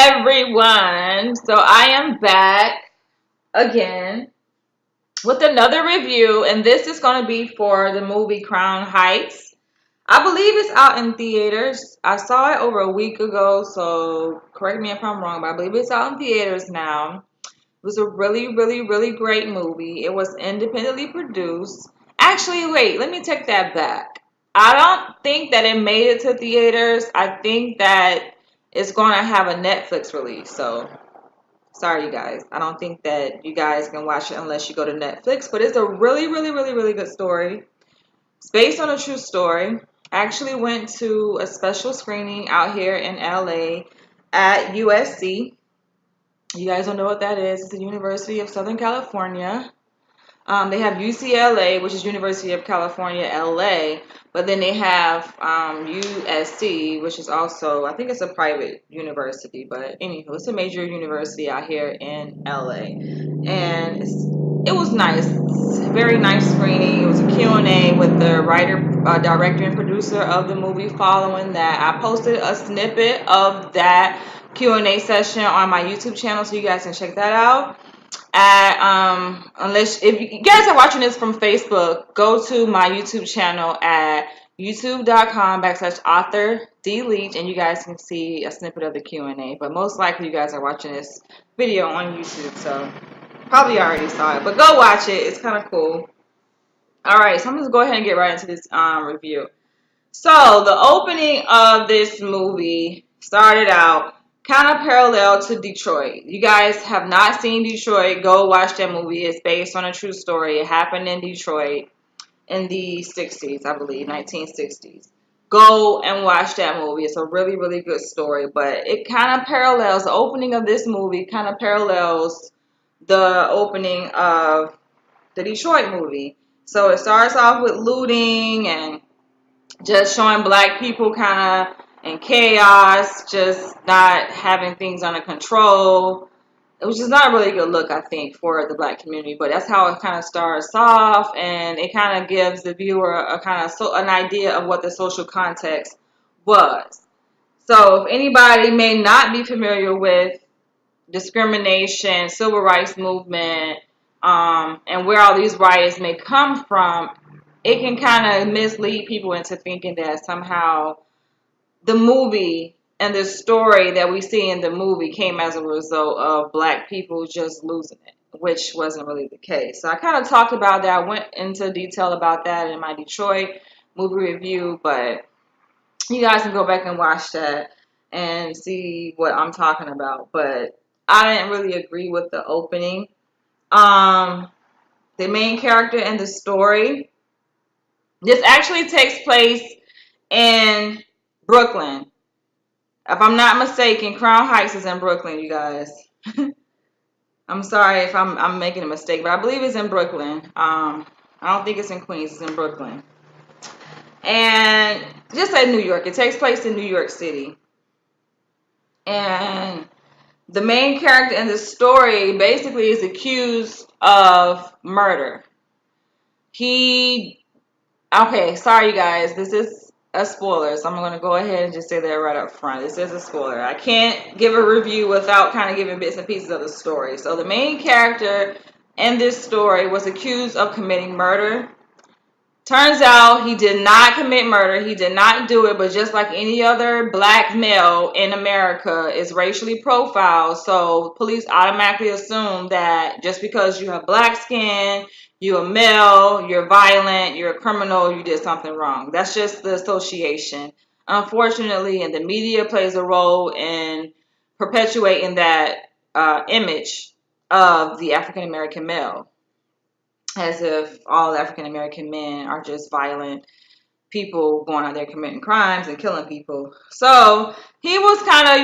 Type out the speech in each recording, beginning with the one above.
everyone. So I am back again with another review, and this is going to be for the movie Crown Heights. I believe it's out in theaters. I saw it over a week ago, so correct me if I'm wrong, but I believe it's out in theaters now. It was a really, really, really great movie. It was independently produced. Actually, wait, let me take that back. I don't think that it made it to theaters. I think that it's going to have a Netflix release. So, sorry, you guys. I don't think that you guys can watch it unless you go to Netflix. But it's a really, really, really, really good story. It's based on a true story. I actually went to a special screening out here in LA at USC. You guys don't know what that is. It's the University of Southern California. They have UCLA, which is University of California, LA, but then they have USC, which is also, I think it's a private university, but anywho, it's a major university out here in LA. And it was nice. Very nice screening. It was a Q&A with the writer, director, and producer of the movie following that. I posted a snippet of that Q&A session on my YouTube channel, so you guys can check that out. Unless if you guys are watching this from Facebook, go to my YouTube channel at youtube.com/author D Leach, and you guys can see a snippet of the Q&A. But most likely you guys are watching this video on YouTube, so probably already saw it. But go watch it. It's kind of cool. All right, so I'm just going to go ahead and get right into this review. So the opening of this movie started out kind of parallel to Detroit. You guys have not seen Detroit, go watch that movie. It's based on a true story. It happened in Detroit in the 60s, I believe, 1960s. Go and watch that movie. It's a really, really good story, but it kind of parallels, the opening of this movie kind of parallels the opening of the Detroit movie. So it starts off with looting and just showing black people kind of in chaos, just not having things under control. It was just not a really good look, I think, for the black community. But that's how it kind of starts off, and it kind of gives the viewer a kind of an idea of what the social context was. So if anybody may not be familiar with discrimination, civil rights movement, and where all these riots may come from, it can kind of mislead people into thinking that somehow the movie and the story that we see in the movie came as a result of black people just losing it, which wasn't really the case. So I kind of talked about that. I went into detail about that in my Detroit movie review, but you guys can go back and watch that and see what I'm talking about. But I didn't really agree with the opening. The main character in the story, this actually takes place in Brooklyn. If I'm not mistaken, Crown Heights is in Brooklyn, you guys. I'm sorry if I'm making a mistake, but I believe it's in Brooklyn. I don't think it's in Queens, it's in Brooklyn. And just say New York. It takes place in New York City. And the main character in the story basically is accused of murder. Okay, sorry you guys, this is a spoiler, so I'm going to go ahead and just say that right up front. This is a spoiler. I can't give a review without kind of giving bits and pieces of the story. So the main character in this story was accused of committing murder. Turns out he did not commit murder. He did not do it, but just like any other black male in America is racially profiled. So police automatically assume that just because you have black skin, you're a male, you're violent, you're a criminal, you did something wrong. That's just the association. Unfortunately, and the media plays a role in perpetuating that image of the African American male, as if all African American men are just violent people going out there committing crimes and killing people. So he was kind of,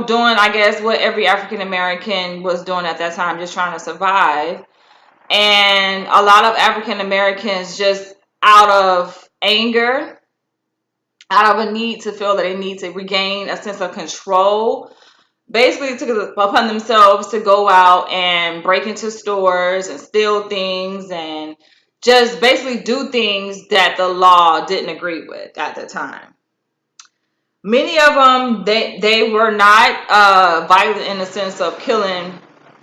doing, I guess, what every African American was doing at that time, just trying to survive. And a lot of African Americans, just out of anger, out of a need to feel that they need to regain a sense of control, basically took it upon themselves to go out and break into stores and steal things and just basically do things that the law didn't agree with at the time. Many of them, they were not violent in the sense of killing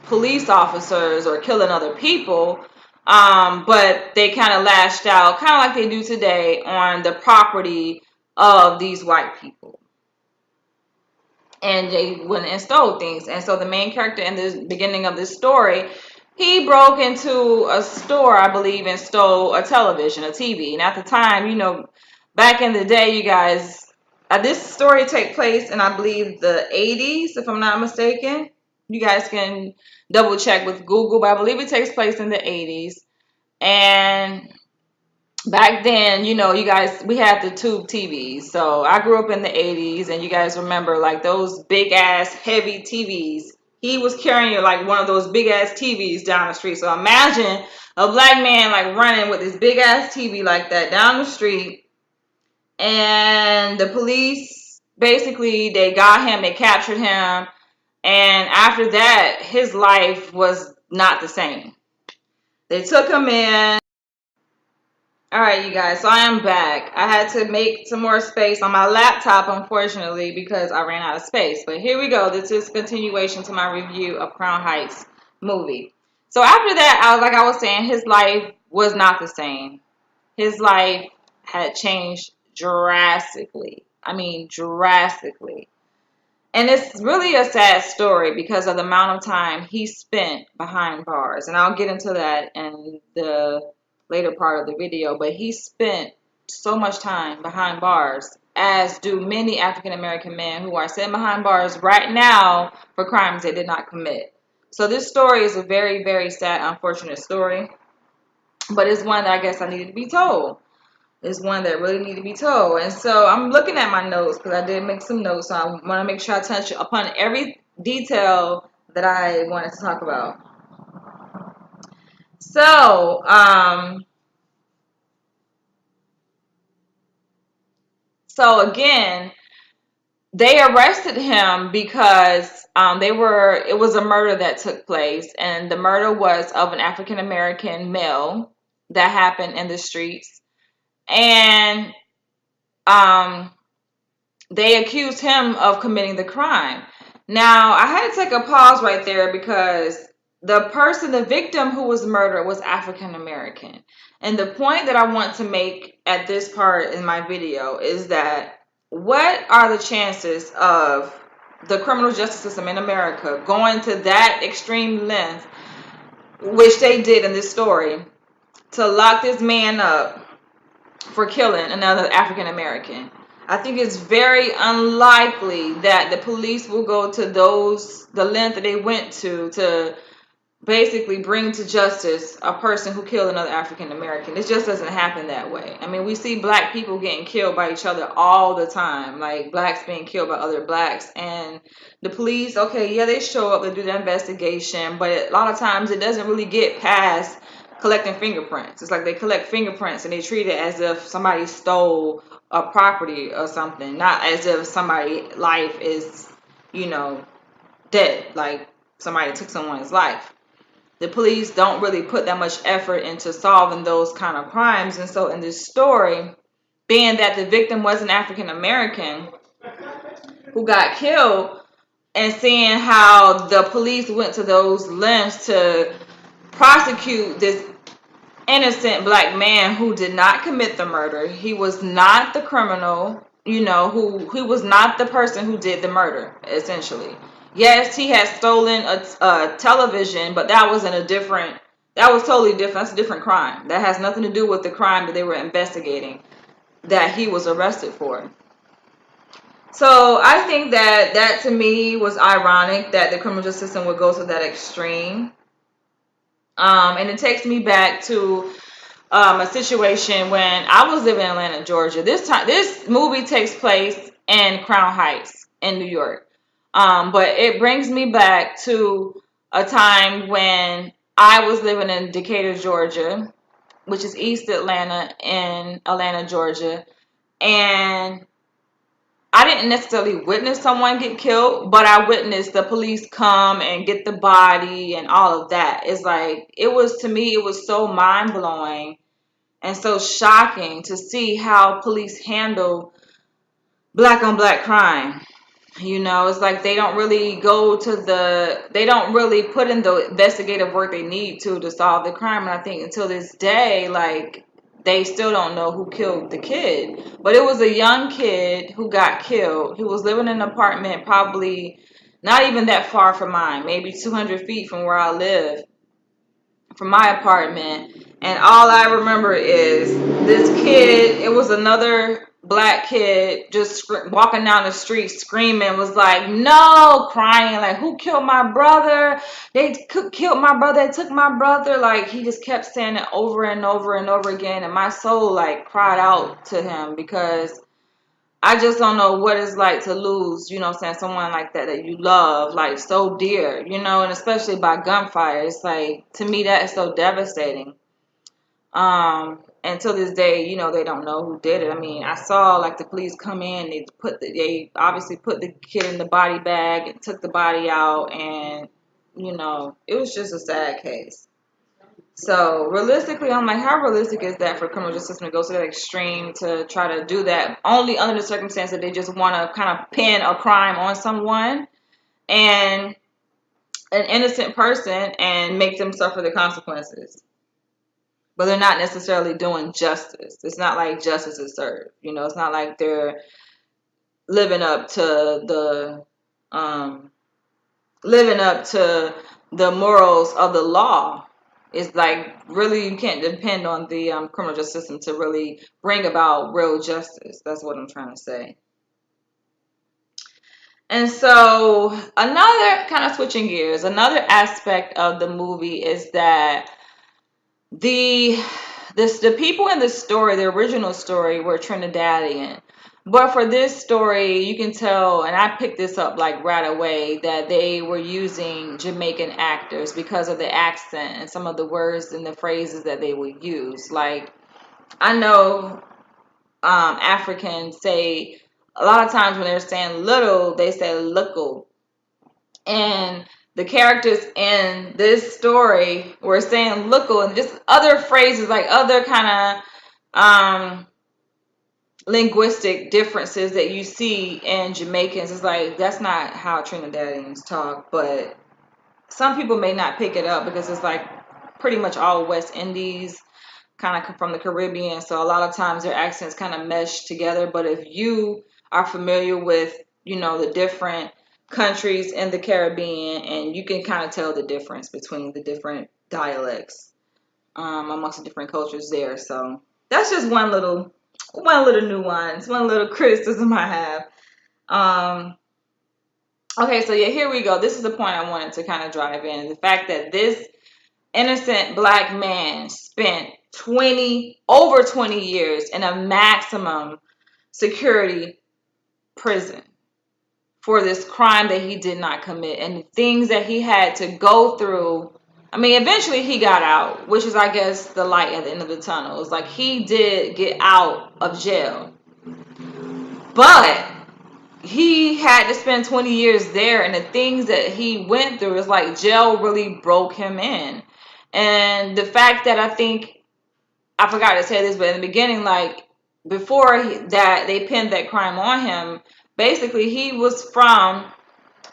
police officers or killing other people, but they kind of lashed out, kind of like they do today, on the property of these white people. And they went and stole things. And so the main character in the beginning of this story, he broke into a store, I believe, and stole a television, a TV. And at the time, back in the day, you guys, this story take place in, I believe, the 80s, if I'm not mistaken. You guys can double check with Google, but I believe it takes place in the 80s. And back then, you guys, we had the tube TVs. So I grew up in the 80s, and you guys remember like those big ass heavy TVs. He was carrying like one of those big ass TVs down the street. So imagine a black man like running with this big ass TV like that down the street, and the police basically, they got him, they captured him, and after that his life was not the same. They took him in. All right, you guys, so I am back. I had to make some more space on my laptop, unfortunately, because I ran out of space. But here we go. This is continuation to my review of Crown Heights movie. So after that, I was saying, his life was not the same. His life had changed drastically. I mean, drastically. And it's really a sad story because of the amount of time he spent behind bars. And I'll get into that in the later part of the video. But he spent so much time behind bars, as do many African American men who are sitting behind bars right now for crimes they did not commit. So this story is a very, very sad, unfortunate story. But it's one that I guess I needed to be told. Is one that really need to be told. And so I'm looking at my notes because I did make some notes. So I want to make sure I touch upon every detail that I wanted to talk about. So, again, they arrested him because it was a murder that took place, and the murder was of an African American male that happened in the streets. And they accused him of committing the crime. Now, I had to take a pause right there because the victim who was murdered was African American. And the point that I want to make at this part in my video is that what are the chances of the criminal justice system in America going to that extreme length, which they did in this story, to lock this man up for killing another African American? I think it's very unlikely that the police will go to the length that they went to basically bring to justice a person who killed another African American. It just doesn't happen that way. I mean, we see black people getting killed by each other all the time, like blacks being killed by other blacks. And the police, okay, yeah, they show up, they do the investigation, but a lot of times it doesn't really get past collecting fingerprints. It's like they collect fingerprints and they treat it as if somebody stole a property or something, not as if somebody's life is, dead, like somebody took someone's life. The police don't really put that much effort into solving those kind of crimes. And so in this story, being that the victim was an African American who got killed, and seeing how the police went to those lengths to prosecute this innocent black man who did not commit the murder. He was not the criminal, who was not the person who did the murder, essentially. Yes, he had stolen a television, but that was totally different. That's a different crime. That has nothing to do with the crime that they were investigating, that he was arrested for. So I think that to me was ironic that the criminal justice system would go to that extreme. And it takes me back to a situation when I was living in Atlanta, Georgia. This movie takes place in Crown Heights in New York. But it brings me back to a time when I was living in Decatur, Georgia, which is East Atlanta in Atlanta, Georgia. And I didn't necessarily witness someone get killed, but I witnessed the police come and get the body and all of that. It's like, to me, it was so mind-blowing and so shocking to see how police handle black on black crime. You know, it's like they don't really they don't really put in the investigative work they need to solve the crime. And I think until this day, like, they still don't know who killed the kid. But it was a young kid who got killed. He was living in an apartment probably not even that far from mine, maybe 200 feet from where I live, from my apartment. And all I remember is this kid, it was another black kid, just walking down the street screaming, was like, no, crying, like, who killed my brother? They killed my brother, they took my brother. Like, he just kept saying it over and over and over again. And my soul, like, cried out to him, because I just don't know what it's like to lose, you know what I'm saying, someone like that you love, like, so dear, you know, and especially by gunfire. It's like, to me, that is so devastating. And to this day, you know, they don't know who did it. I mean, I saw, like, the police come in, they obviously put the kid in the body bag and took the body out, and, you know, it was just a sad case. So realistically, I'm like, how realistic is that for criminal justice system to go to that extreme to try to do that only under the circumstance that they just want to kind of pin a crime on someone and an innocent person and make them suffer the consequences? But they're not necessarily doing justice. It's not like justice is served. You know, it's not like they're living up to the living up to the morals of the law. It's like, really, you can't depend on the criminal justice system to really bring about real justice. That's what I'm trying to say. And so, another, kind of switching gears, another aspect of the movie is that the people in the story, the original story, were Trinidadian. But for this story, you can tell, and I picked this up like right away, that they were using Jamaican actors because of the accent and some of the words and the phrases that they would use. Like, I know Africans say, a lot of times when they're saying little, they say little. And the characters in this story were saying local, and just other phrases, like other kind of linguistic differences that you see in Jamaicans. It's like, that's not how Trinidadians talk, but some people may not pick it up because it's like pretty much all West Indies, kind of from the Caribbean. So a lot of times their accents kind of mesh together. But if you are familiar with, you know, the different countries in the Caribbean, and you can kind of tell the difference between the different dialects amongst the different cultures there. So that's just one little nuance, one little criticism I have. Okay, so yeah, here we go. This is the point I wanted to kind of drive in. The fact that this innocent black man spent over 20 years in a maximum security prison for this crime that he did not commit, and the things that he had to go through. I mean, eventually he got out, which is, I guess, the light at the end of the tunnel. It's like he did get out of jail, but he had to spend 20 years there, and the things that he went through is like jail really broke him in. And the fact that, I think, I forgot to say this, but in the beginning, like, before that they pinned that crime on him, basically he was from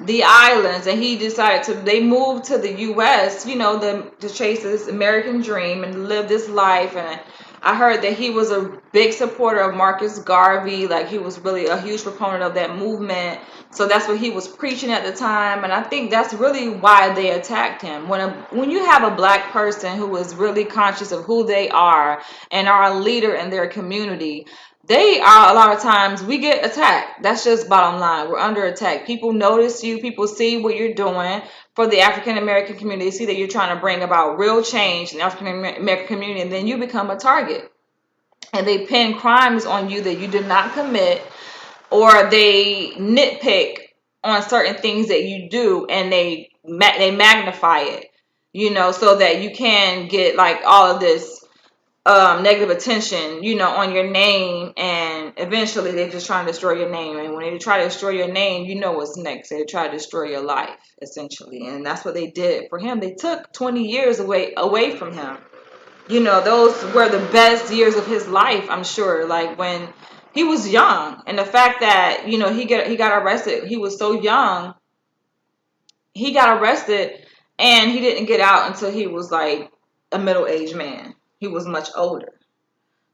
the islands, and they moved to the U.S., you know, to chase this American dream and live this life. And I heard that he was a big supporter of Marcus Garvey. Like, he was really a huge proponent of that movement. So that's what he was preaching at the time. And I think that's really why they attacked him. When you have a black person who is really conscious of who they are and are a leader in their community, they are, a lot of times, we get attacked. That's just bottom line. We're under attack. People notice you. People see what you're doing for the African American community. They see that you're trying to bring about real change in the African American community, and then you become a target. And they pin crimes on you that you did not commit, or they nitpick on certain things that you do, and they magnify it, you know, so that you can get like all of this negative attention, you know, on your name. And eventually they're just trying to destroy your name. And when they try to destroy your name, you know what's next. They try to destroy your life, essentially. And that's what they did for him. They took 20 years away from him. You know, those were the best years of his life, I'm sure. Like, when He was young, and the fact that, you know, he got arrested, he was so young. He got arrested, and he didn't get out until he was like a middle-aged man. He was much older.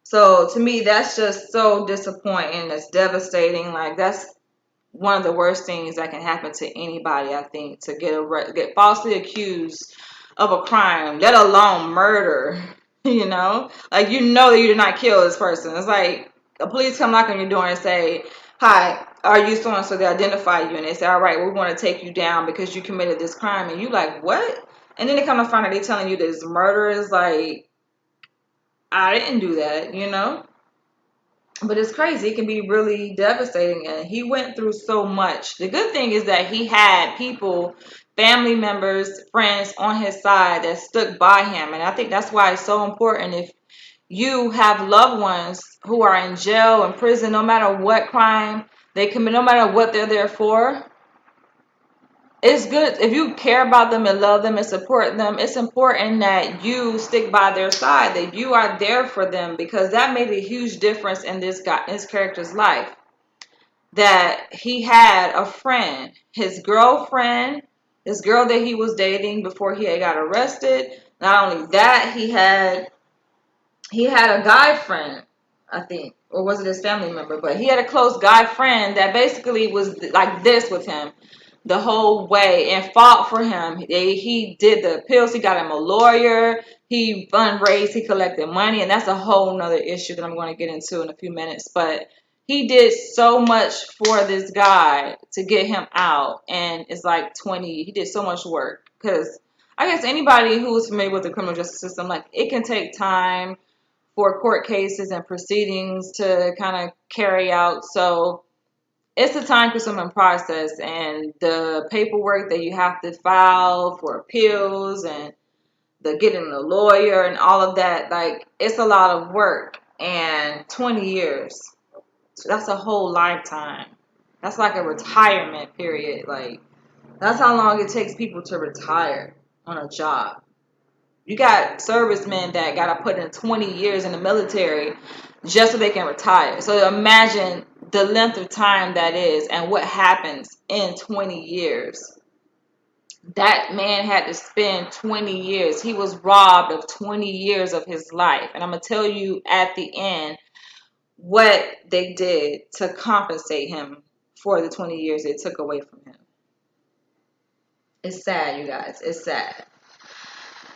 So to me, that's just so disappointing. That's devastating. Like, that's one of the worst things that can happen to anybody, I think, to get falsely accused of a crime, let alone murder. You know, like, you know that you did not kill this person. It's like a police come knock on your door and say, "Hi, are you so and so?" They identify you and they say, "All right, we want to take you down because you committed this crime." And you like, what? And then they come to find out they telling you this murder is like, I didn't do that, you know. But it's crazy. It can be really devastating. And he went through so much. The good thing is that he had people, family members, friends on his side that stuck by him. And I think that's why it's so important, if you have loved ones who are in jail and prison, no matter what crime they commit, no matter what they're there for, it's good if you care about them and love them and support them. It's important that you stick by their side, that you are there for them, because that made a huge difference in this character's life. That he had a friend, his girlfriend, this girl that he was dating before he had got arrested. Not only that, he had a guy friend, I think, or was it his family member? But he had a close guy friend that basically was like this with him the whole way and fought for him. He did the appeals. He got him a lawyer. He fundraised. He collected money, and that's a whole nother issue that I'm going to get into in a few minutes. But he did so much for this guy to get him out, and it's like 20. He did so much work, because I guess anybody who is familiar with the criminal justice system, like, it can take time for court cases and proceedings to kind of carry out. So it's a time-consuming process, and the paperwork that you have to file for appeals and the getting a lawyer and all of that, like, it's a lot of work. And 20 years, so that's a whole lifetime. That's like a retirement period. Like, that's how long it takes people to retire on a job. You got servicemen that got to put in 20 years in the military just so they can retire. So imagine the length of time that is and what happens in 20 years. That man had to spend 20 years. He was robbed of 20 years of his life. And I'm going to tell you at the end what they did to compensate him for the 20 years they took away from him. It's sad, you guys. It's sad.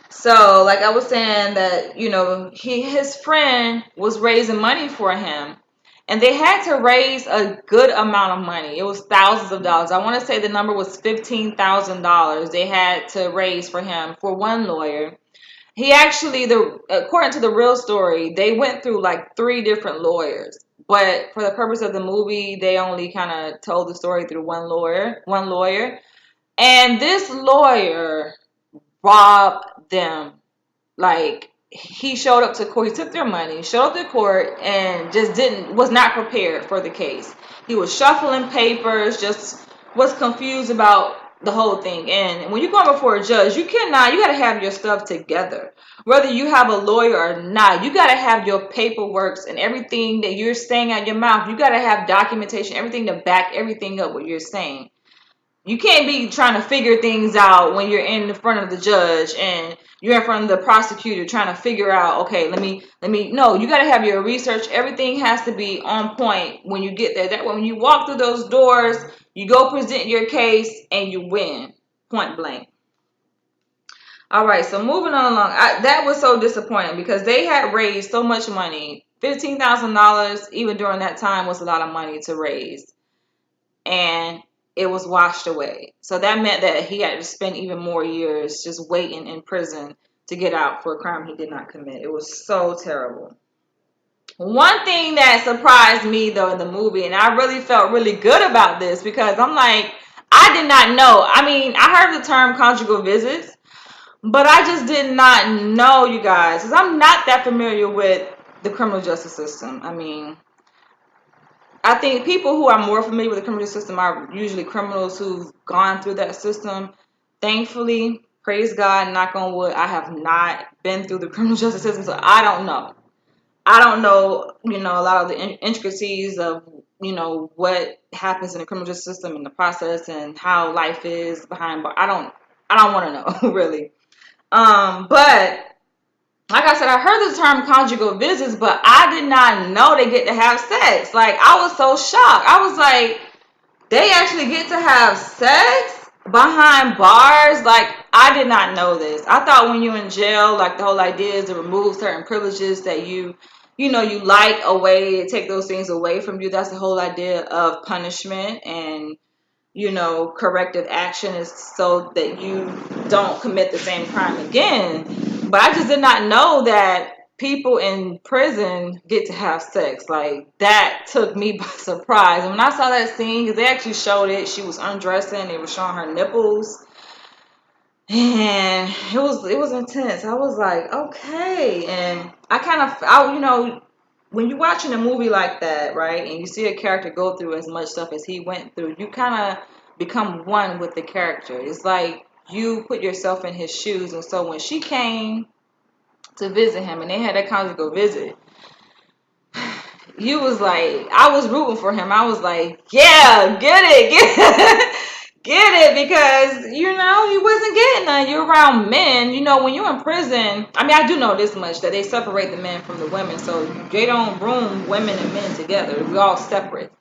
So, like I was saying, that, you know, his friend was raising money for him, and they had to raise a good amount of money. It was thousands of dollars. I want to say the number was $15,000 they had to raise for him for one lawyer. He actually, according to the real story, they went through like 3 different lawyers. But for the purpose of the movie, they only kind of told the story through one lawyer. And this lawyer robbed them. Like, he showed up to court, he took their money, showed up to court, and just was not prepared for the case. He was shuffling papers, just was confused about the whole thing. And when you're going before a judge, you got to have your stuff together. Whether you have a lawyer or not, you got to have your paperwork and everything that you're saying out your mouth. You got to have documentation, everything to back everything up what you're saying. You can't be trying to figure things out when you're in the front of the judge and you're in front of the prosecutor trying to figure out, okay, let me. No, you got to have your research. Everything has to be on point when you get there. That way, when you walk through those doors, you go present your case and you win, point blank. All right, so moving on along. That was so disappointing because they had raised so much money. $15,000 even during that time was a lot of money to raise. And it was washed away. So that meant that he had to spend even more years just waiting in prison to get out for a crime he did not commit. It was so terrible. One thing that surprised me, though, in the movie, and I really felt really good about this because I'm like, I did not know. I mean, I heard the term conjugal visits, but I just did not know, you guys, because I'm not that familiar with the criminal justice system. I mean, I think people who are more familiar with the criminal system are usually criminals who've gone through that system. Thankfully, praise God, knock on wood, I have not been through the criminal justice system, so I don't know. I don't know, a lot of the intricacies of, what happens in the criminal justice system in the process and how life is behind bars. I don't want to know really. But like I said, I heard the term conjugal visits, but I did not know they get to have sex. Like, I was so shocked. I was like, they actually get to have sex behind bars? Like, I did not know this. I thought when you're in jail, like, the whole idea is to remove certain privileges that you like away, take those things away from you. That's the whole idea of punishment and, corrective action is so that you don't commit the same crime again. But I just did not know that people in prison get to have sex. Like, that took me by surprise. And when I saw that scene, because they actually showed it, she was undressing, they were showing her nipples, and it was intense. I was like, okay. And when you're watching a movie like that, right, and you see a character go through as much stuff as he went through, you kind of become one with the character. It's like you put yourself in his shoes. And so when she came to visit him and they had that conjugal visit, you was like, I was rooting for him. I was like, yeah, get it, get it, because he wasn't getting none. You're around men. When you're in prison, I mean, I do know this much, that they separate the men from the women, so they don't room women and men together. We all separate,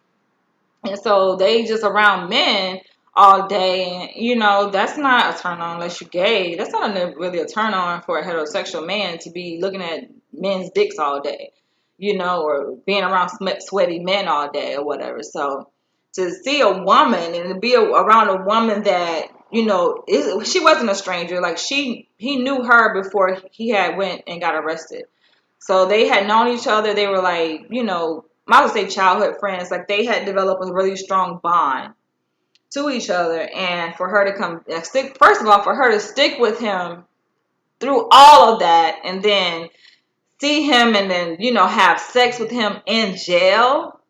and so they just around men all day, and that's not a turn on unless you're gay. That's not really a turn on for a heterosexual man to be looking at men's dicks all day, or being around sweaty men all day or whatever. So to see a woman and to be around a woman that, she wasn't a stranger. Like, he knew her before he had went and got arrested. So they had known each other. They were like, I would say childhood friends. Like, they had developed a really strong bond to each other. And for her to first of all, for her to stick with him through all of that, and then see him and then, have sex with him in jail.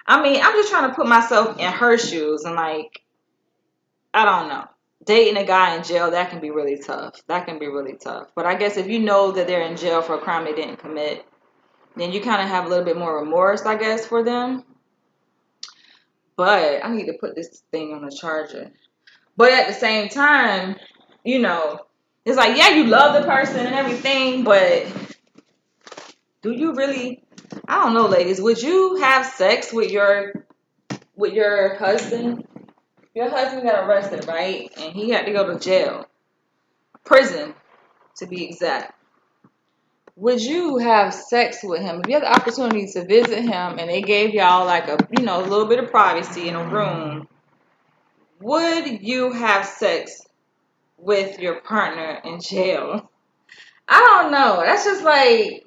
I mean, I'm just trying to put myself in her shoes, and, like, I don't know. Dating a guy in jail, that can be really tough. That can be really tough. But I guess if you know that they're in jail for a crime they didn't commit, then you kind of have a little bit more remorse, I guess, for them. But I need to put this thing on the charger. But at the same time, it's like, yeah, you love the person and everything, but do you really? I don't know, ladies. Would you have sex with your husband? Your husband got arrested, right? And he had to go to jail, prison, to be exact. Would you have sex with him if you had the opportunity to visit him and they gave y'all like a little bit of privacy in a room? Would you have sex with your partner in jail? I don't know. That's just like,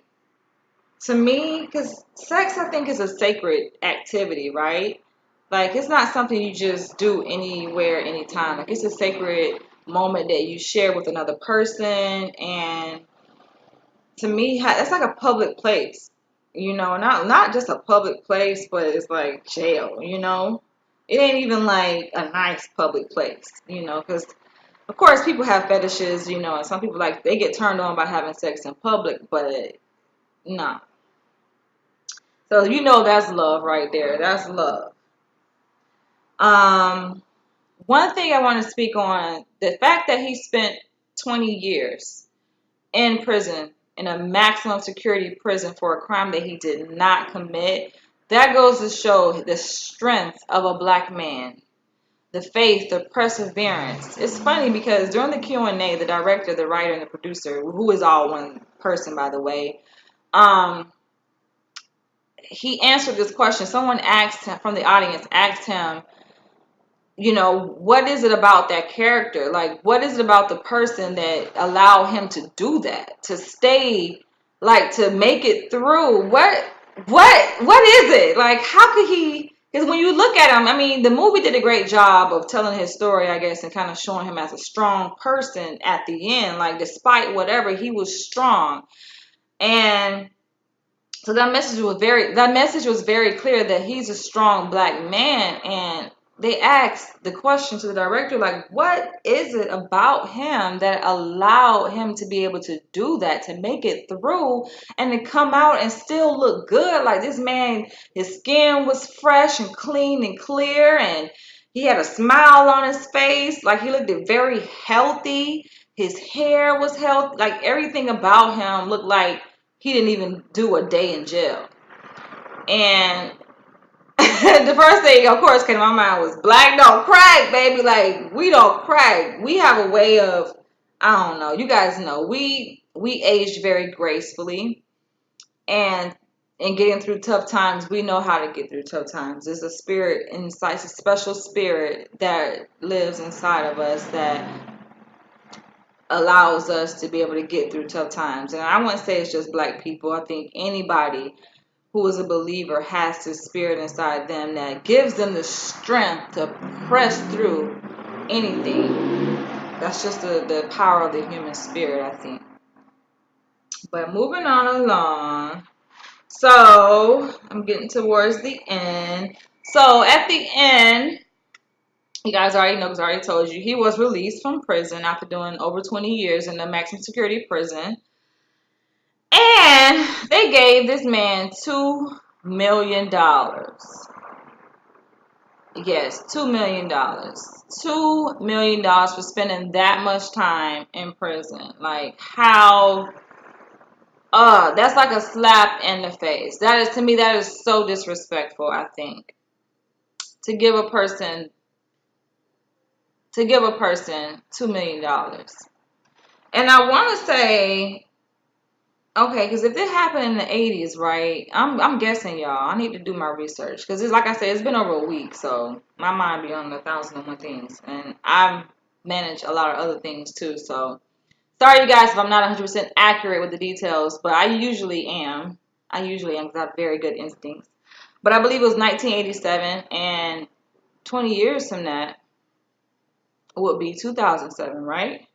to me, because sex, I think, is a sacred activity, right? Like, it's not something you just do anywhere, anytime. Like, it's a sacred moment that you share with another person. And to me, that's like a public place. Not just a public place, but it's like jail, It ain't even like a nice public place, because, of course, people have fetishes, and some people, like, they get turned on by having sex in public, but nah. So, that's love right there. That's love. One thing I want to speak on, the fact that he spent 20 years in prison, in a maximum security prison for a crime that he did not commit, that goes to show the strength of a black man, the faith, the perseverance. It's funny because during the Q&A, the director, the writer, and the producer, who is all one person, by the way, he answered this question. Someone asked him, from the audience, asked him, what is it about that character? Like, what is it about the person that allowed him to do that? To stay, like, to make it through? What is it? Like, how could he? Because when you look at him, I mean, the movie did a great job of telling his story, I guess, and kind of showing him as a strong person at the end. Like, despite whatever, he was strong. And so that message was very clear that he's a strong black man. And they asked the question to the director, like, what is it about him that allowed him to be able to do that, to make it through and to come out and still look good? Like, this man, his skin was fresh and clean and clear, and he had a smile on his face. Like, he looked very healthy. His hair was healthy. Like, everything about him looked like he didn't even do a day in jail. And the first thing, of course, came to my mind was black don't crack, baby. Like, we don't crack. We have a way of, I don't know. You guys know we aged very gracefully, and in getting through tough times, we know how to get through tough times. There's a spirit inside, it's a special spirit that lives inside of us that allows us to be able to get through tough times. And I wouldn't say it's just black people. I think anybody who is a believer has this spirit inside them that gives them the strength to press through anything. That's just the power of the human spirit, I think. But moving on along. So, I'm getting towards the end. So, at the end, you guys already know because I already told you, he was released from prison after doing over 20 years in the maximum security prison. And they gave this man $2 million. Yes, $2 million. $2 million for spending that much time in prison. Like, how? That's like a slap in the face. That is, to me, that is so disrespectful, I think. To give a person $2 million. And I want to say, okay, because if it happened in the 80s, right? I'm guessing, y'all. I need to do my research because it's like I said, it's been over a week, so my mind be on 1,001 things, and I've managed a lot of other things too. So sorry, you guys, if I'm not 100% accurate with the details, but I usually am. Because I have very good instincts. But I believe it was 1987, and 20 years from that would be 2007, right?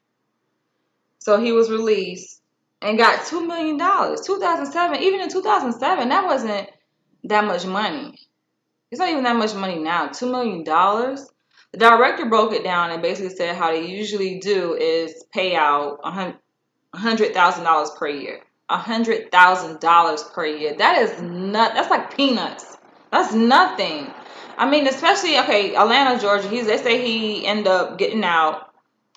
So he was released and got $2 million. 2007, even in 2007, that wasn't that much money. It's not even that much money now. $2 million. The director broke it down and basically said how they usually do is pay out $100,000 per year. $100,000 per year. That is not. That's like peanuts. That's nothing. I mean, especially okay, Atlanta, Georgia. They say he ended up getting out,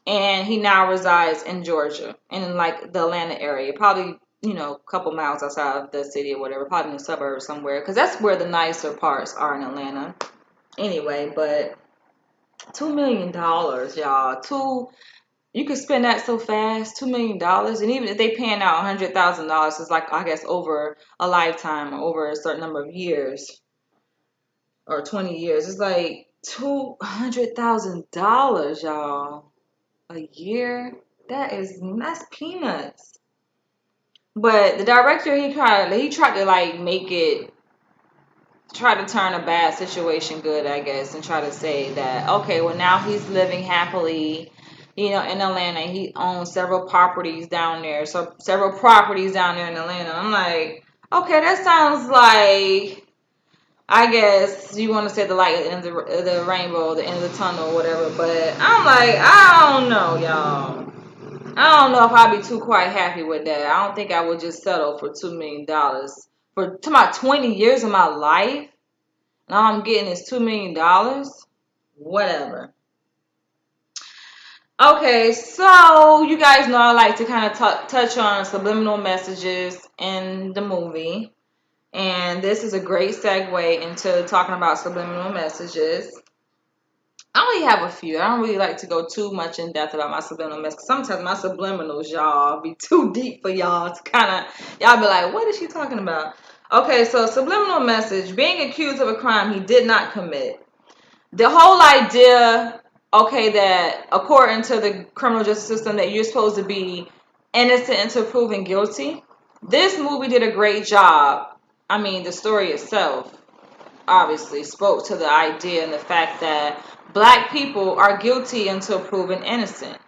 and he now resides in Georgia, in like the Atlanta area, probably a couple miles outside of the city or whatever, probably in the suburbs somewhere, because that's where the nicer parts are in Atlanta. Anyway, but $2 million, y'all. You could spend that so fast, $2 million, and even if they paying out $100,000, it's like I guess over a lifetime or over a certain number of years or 20 years. It's like $200,000, y'all. A year? That's peanuts. But the director, he tried to like try to turn a bad situation good, I guess, and try to say that okay, well now he's living happily, in Atlanta. He owns several properties down there, so several properties down there in Atlanta. I'm like, okay, that sounds like, I guess you want to say the light at the end of the rainbow, the end of the tunnel, whatever. But I'm like, I don't know, y'all. I don't know if I'd be too quite happy with that. I don't think I would just settle for $2 million for to my 20 years of my life. Now I'm getting this $2 million. Whatever. Okay, so you guys know I like to kind of touch on subliminal messages in the movie. And this is a great segue into talking about subliminal messages. I only have a few. I don't really like to go too much in depth about my subliminal messages. Sometimes my subliminals, y'all, be too deep for y'all to y'all be like, what is she talking about? Okay, so subliminal message, being accused of a crime he did not commit. The whole idea, okay, that according to the criminal justice system that you're supposed to be innocent until proven guilty. This movie did a great job. I mean, the story itself obviously spoke to the idea and the fact that black people are guilty until proven innocent.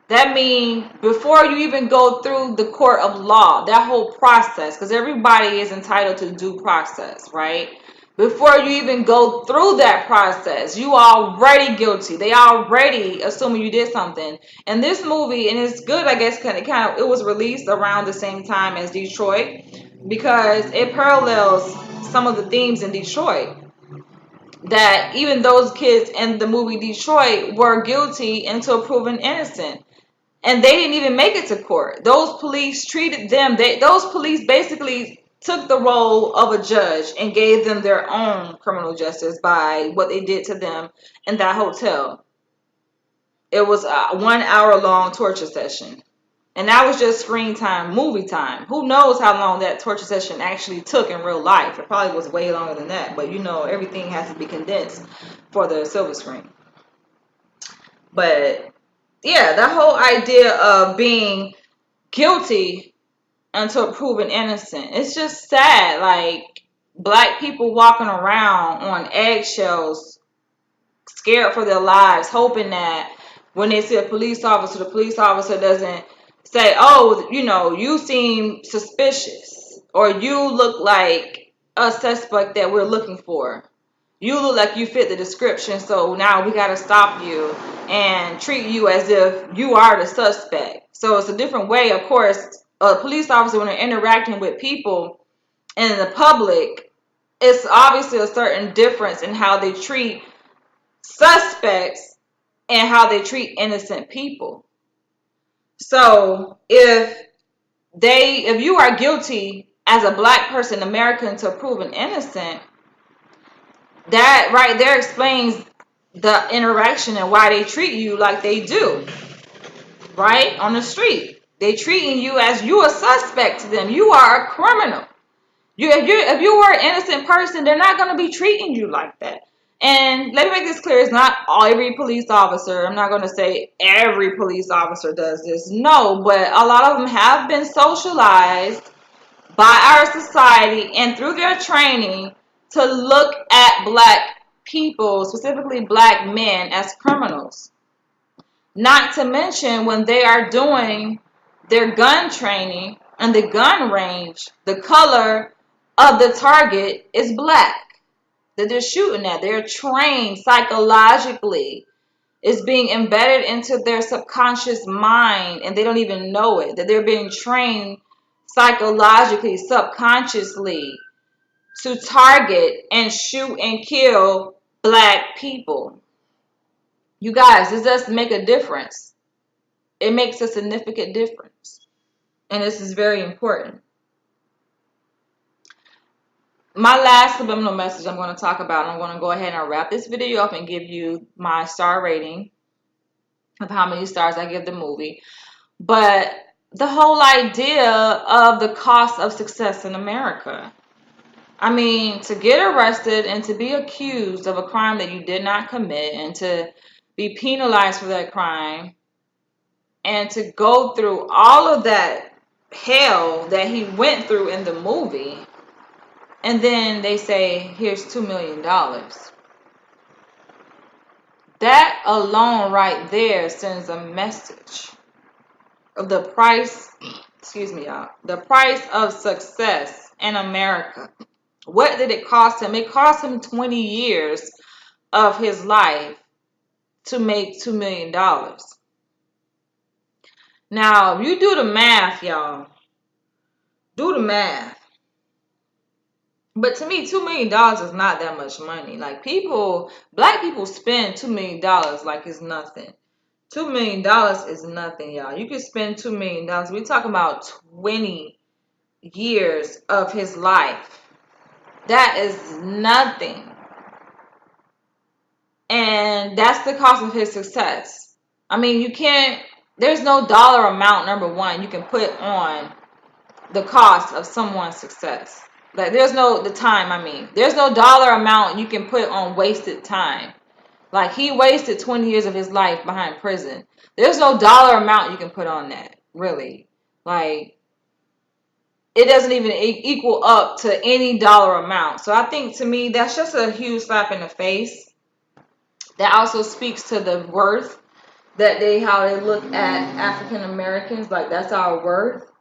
That means before you even go through the court of law, that whole process, because everybody is entitled to due process, right? Before you even go through that process, you already guilty. They already assuming you did something. And this movie, and it's good, I guess, it was released around the same time as Detroit, because it parallels some of the themes in Detroit. That even those kids in the movie Detroit were guilty until proven innocent. And they didn't even make it to court. Those police treated them, those police basically took the role of a judge and gave them their own criminal justice by what they did to them in that hotel. It was a 1 hour long torture session. And that was just screen time, movie time. Who knows how long that torture session actually took in real life? It probably was way longer than that. But you know, everything has to be condensed for the silver screen. But yeah, that whole idea of being guilty until proven innocent, it's just sad. Like, black people walking around on eggshells, scared for their lives, hoping that when they see a police officer, the police officer doesn't say, oh, you know, you seem suspicious, or you look like a suspect that we're looking for. You look like you fit the description, so now we got to stop you and treat you as if you are the suspect. So it's a different way. Of course, a police officer, when they're interacting with people and the public, it's obviously a certain difference in how they treat suspects and how they treat innocent people. So if you are guilty as a black person, American, to proven innocent, that right there explains the interaction and why they treat you like they do, right? On the street, they treating you as you a suspect to them. You are a criminal. If you were an innocent person, they're not going to be treating you like that. And let me make this clear: it's not every police officer. I'm not going to say every police officer does this. No, but a lot of them have been socialized by our society and through their training to look at black people, specifically black men, as criminals. Not to mention when they are doing their gun training and the gun range, the color of the target is black that they're shooting at. They're trained psychologically. It's being embedded into their subconscious mind and they don't even know it, that they're being trained psychologically, subconsciously, to target and shoot and kill black people. You guys, this does make a difference. It makes a significant difference. And this is very important. My last subliminal message I'm going to talk about, I'm going to go ahead and wrap this video up and give you my star rating of how many stars I give the movie. But the whole idea of the cost of success in America. I mean, to get arrested and to be accused of a crime that you did not commit and to be penalized for that crime and to go through all of that hell that he went through in the movie, and then they say, here's $2 million. That alone right there sends a message of the price, excuse me, y'all, the price of success in America. What did it cost him? It cost him 20 years of his life to make $2 million. Now, if you do the math, y'all, do the math. But to me, $2 million is not that much money. Like, black people spend $2 million like it's nothing. $2 million is nothing, y'all. You could spend $2 million. We're talking about 20 years of his life. That is nothing. And that's the cost of his success. I mean, there's no dollar amount, number one, you can put on the cost of someone's success. Like, there's no dollar amount you can put on wasted time. Like, he wasted 20 years of his life behind prison. There's no dollar amount you can put on that, really. Like, it doesn't even equal up to any dollar amount. So I think, to me, that's just a huge slap in the face. That also speaks to the worth how they look at African Americans. Like, that's our worth.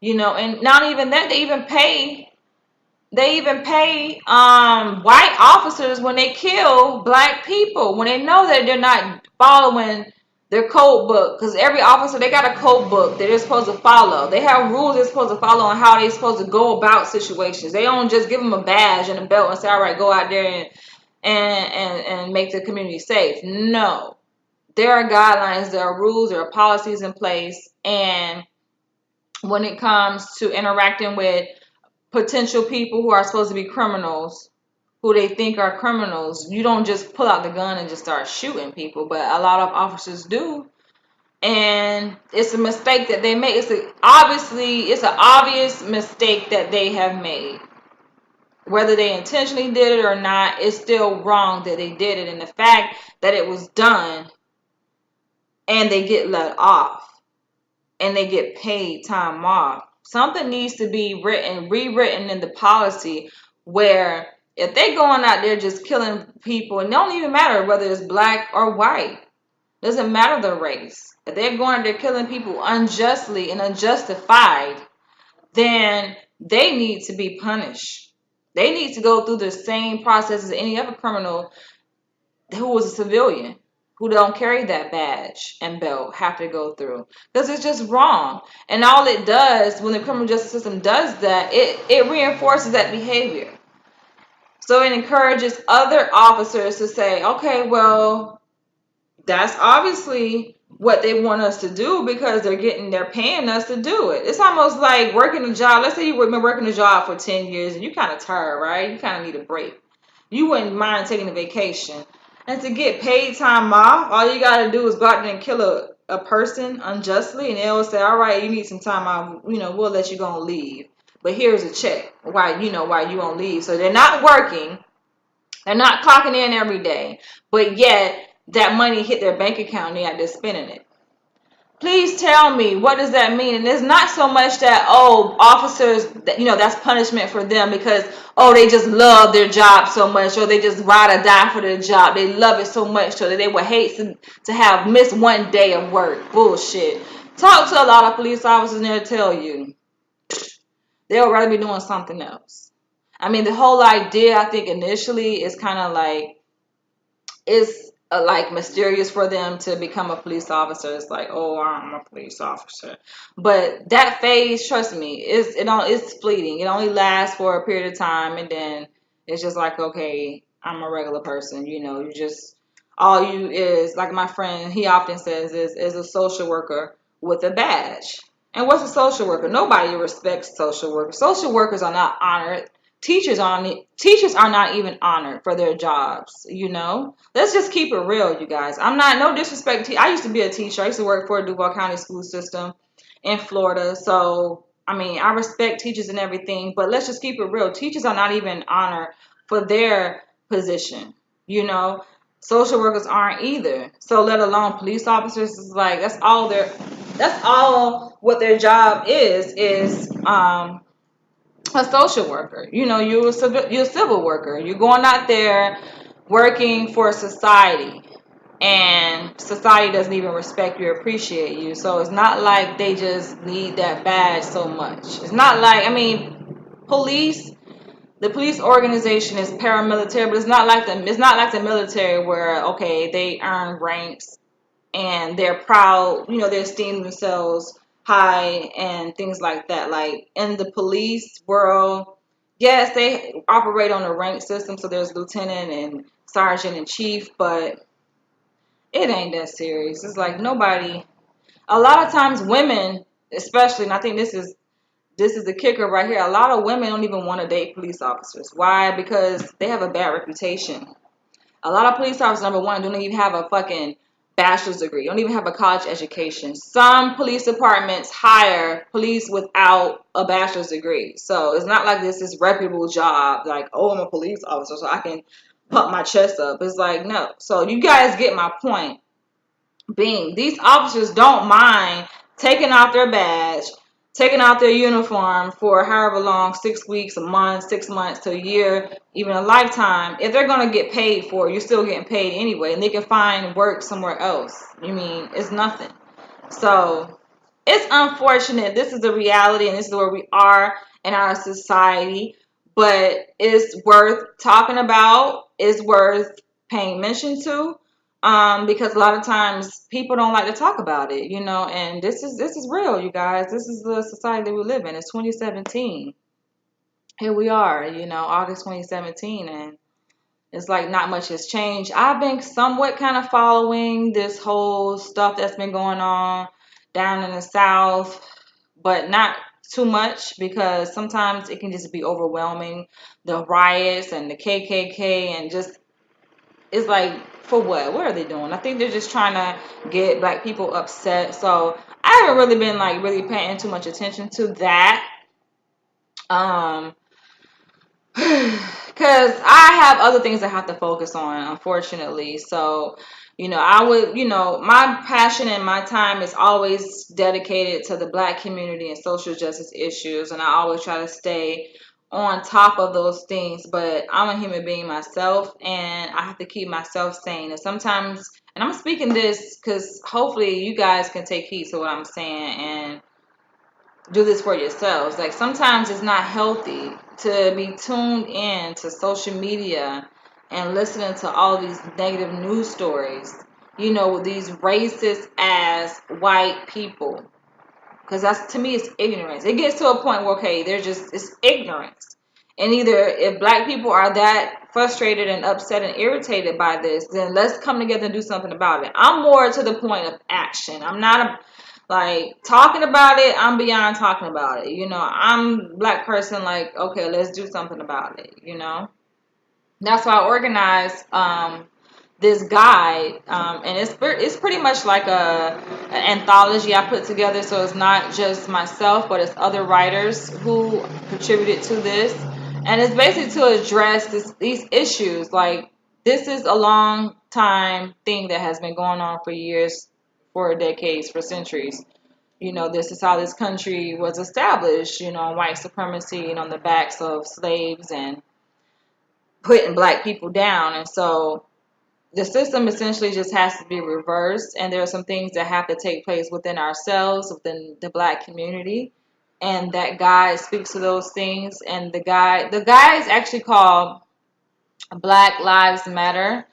You know, and not even that, they even pay They even pay white officers when they kill black people, when they know that they're not following their code book. Because every officer, they got a code book that they're supposed to follow. They have rules they're supposed to follow on how they're supposed to go about situations. They don't just give them a badge and a belt and say, all right, go out there and make the community safe. No. There are guidelines, there are rules, there are policies in place. And when it comes to interacting with potential people who are supposed to be criminals, who they think are criminals, you don't just pull out the gun and just start shooting people. But a lot of officers do, and it's a mistake that they make. It's an obvious mistake that they have made. Whether they intentionally did it or not, it's still wrong that they did it. And the fact that it was done and they get let off and they get paid time off. Something needs to be rewritten in the policy where if they going out there just killing people, and it don't even matter whether it's black or white, doesn't matter the race. If they're going out there killing people unjustly and unjustified, then they need to be punished. They need to go through the same process as any other criminal who was a civilian, who don't carry that badge and belt, have to go through, because it's just wrong. And all it does when the criminal justice system does that, it reinforces that behavior. So it encourages other officers to say, okay, well, that's obviously what they want us to do because they're paying us to do it. It's almost like working a job. Let's say you've been working a job for 10 years and you kind of tired, right? You kind of need a break. You wouldn't mind taking a vacation. And to get paid time off, all you got to do is go out there and kill a person unjustly, and they'll say, all right, you need some time off. We'll let you go and leave. But here's a check why you won't leave. So they're not working. They're not clocking in every day. But yet that money hit their bank account and they out there spending it. Please tell me, what does that mean? And it's not so much that, officers, that's punishment for them because, they just love their job so much, or they just ride or die for their job. They love it so much so that they would hate to have missed one day of work. Bullshit. Talk to a lot of police officers and they'll tell you they'll rather be doing something else. I mean, the whole idea, I think initially is kind of like, it's like mysterious for them to become a police officer. It's like, I'm a police officer, but that phase, trust me, it's fleeting. It only lasts for a period of time, and then it's just like, okay, I'm a regular person. You just, all you is, like my friend, he often says, is a social worker with a badge. And what's a social worker? Nobody respects social workers. Social workers are not honored. Teachers are not even honored for their jobs. Let's just keep it real, you guys. I'm not, no disrespect. I used to be a teacher. I used to work for a Duval County school system in Florida. So, I mean, I respect teachers and everything, but let's just keep it real. Teachers are not even honored for their position. Social workers aren't either. So let alone police officers. Is like, that's all what their job is a social worker. You're a civil worker. You're going out there working for society, and society doesn't even respect you or appreciate you. So it's not like they just need that badge so much. It's not like, the police organization is paramilitary, but it's not like the military where, okay, they earn ranks and they're proud, they esteem themselves high and things like that. Like in the police world, yes, they operate on a rank system, so there's lieutenant and sergeant and chief, but it ain't that serious. It's like a lot of times women, especially, and I think this is the kicker right here, a lot of women don't even want to date police officers. Why? Because they have a bad reputation. A lot of police officers, number one, don't even have a fucking bachelor's degree. Don't even have a college education. Some police departments hire police without a bachelor's degree. So it's not like this is reputable job. Like, I'm a police officer, so I can pump my chest up. It's like, no. So you guys get my point. Being, these officers don't mind taking off their badge, taking out their uniform for however long, 6 weeks, a month, 6 months to a year, even a lifetime. If they're going to get paid for it, you're still getting paid anyway, and they can find work somewhere else. It's nothing. So it's unfortunate. This is the reality, and this is where we are in our society. but it's worth talking about. It's worth paying mention to, because a lot of times people don't like to talk about it, and this is real, you guys. This is the society that we live in. It's 2017. Here we are, August 2017, and it's like not much has changed. I've been somewhat kind of following this whole stuff that's been going on down in the South, but not too much, because sometimes it can just be overwhelming. The riots and the KKK, and just, it's like, for what? What are they doing? I think they're just trying to get black people upset. So I haven't really been like really paying too much attention to that. Um, because I have other things I have to focus on, unfortunately. So, I would, my passion and my time is always dedicated to the black community and social justice issues. And I always try to stay on top of those things. But I'm a human being myself, and I have to keep myself sane. And sometimes, and I'm speaking this because hopefully you guys can take heed to what I'm saying and do this for yourselves. Like, sometimes it's not healthy to be tuned in to social media and listening to all these negative news stories, with these racist ass white people. Because that's, to me, it's ignorance. It gets to a point where, okay, it's ignorance. And either if black people are that frustrated and upset and irritated by this, then let's come together and do something about it. I'm more to the point of action. I'm not like talking about it. I'm beyond talking about it. I'm a black person, like, okay, let's do something about it. That's why I organized this guide, and it's pretty much like an anthology I put together. So it's not just myself, but it's other writers who contributed to this, and it's basically to address these issues. Like, this is a long time thing that has been going on for years, for decades, for centuries. This is how this country was established, white supremacy, and on the backs of slaves and putting black people down. And so the system essentially just has to be reversed, and there are some things that have to take place within ourselves, within the black community, and that guide speaks to those things. And the guide is actually called Black Lives Matter,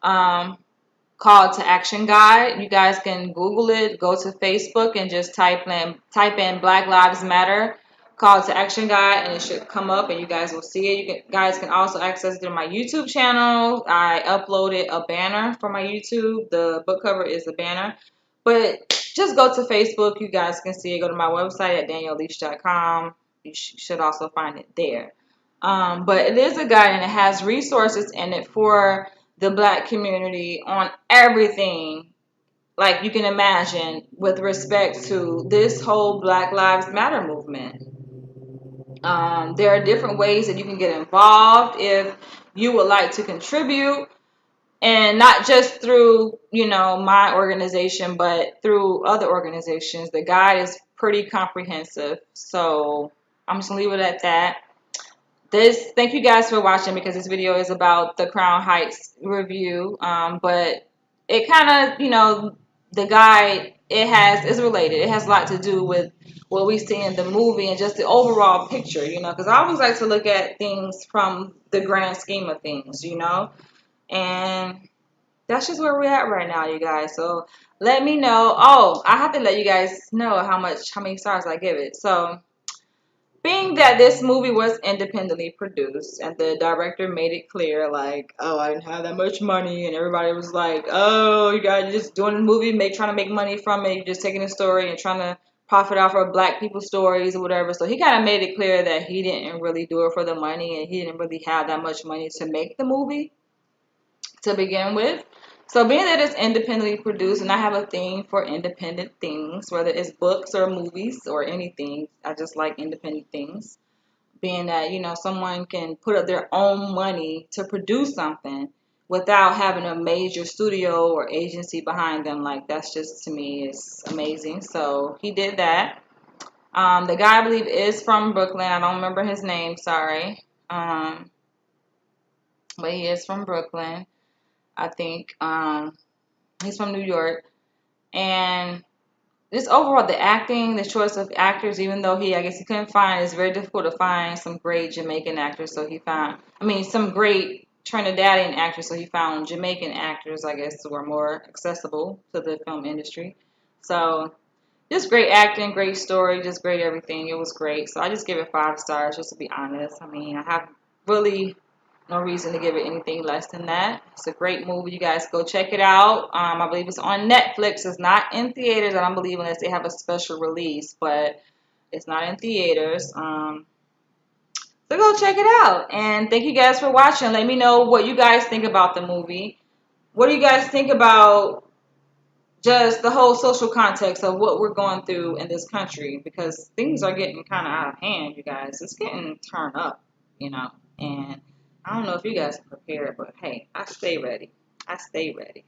call to action guide. You guys can Google it, go to Facebook, and just type in Black Lives Matter call to action guide, and it should come up, and you guys will see it. Guys can also access it through my YouTube channel. I uploaded a banner for my YouTube. The book cover is a banner, but just go to Facebook. You guys can see it. Go to my website at danielleach.com. You should also find it there. But it is a guide, and it has resources in it for the black community on everything, like you can imagine, with respect to this whole Black Lives Matter movement. There are different ways that you can get involved if you would like to contribute, and not just through, my organization, but through other organizations. The guide is pretty comprehensive. So I'm just gonna leave it at that. Thank you guys for watching, because this video is about the Crown Heights review. But it kind of, the guide, is related. It has a lot to do with what we see in the movie and just the overall picture, because I always like to look at things from the grand scheme of things, and that's just where we're at right now, you guys. So let me know. Oh, I have to let you guys know how many stars I give it. So, being that this movie was independently produced, and the director made it clear, like, oh, I didn't have that much money, and everybody was like, oh, you guys just doing the movie, trying to make money from it, you're just taking a story and trying to profit off of black people's stories or whatever. So he kind of made it clear that he didn't really do it for the money, and he didn't really have that much money to make the movie to begin with. So being that it's independently produced, and I have a thing for independent things, whether it's books or movies or anything, I just like independent things. Being that, someone can put up their own money to produce something without having a major studio or agency behind them, like, that's just, to me, is amazing. So he did that. The guy, I believe, is from Brooklyn. I don't remember his name, sorry. But he is from Brooklyn, I think. He's from New York. And just overall the acting, the choice of actors, even though I guess he couldn't find, it's very difficult to find some great Jamaican actors. So he found, I mean, some great Trinidadian actors. So he found Jamaican actors, I guess, who are more accessible to the film industry. So just great acting, great story, just great everything. It was great. So I just give it 5 stars, just to be honest. I mean, I have really no reason to give it anything less than that. It's a great movie. You guys go check it out. I believe it's on Netflix. It's not in theaters. I don't believe unless they have a special release, but it's not in theaters. So go check it out. And thank you guys for watching. Let me know what you guys think about the movie. What do you guys think about just the whole social context of what we're going through in this country? Because things are getting kind of out of hand, you guys. It's getting turned up, you know. And I don't know if you guys are prepared, but hey, I stay ready. I stay ready.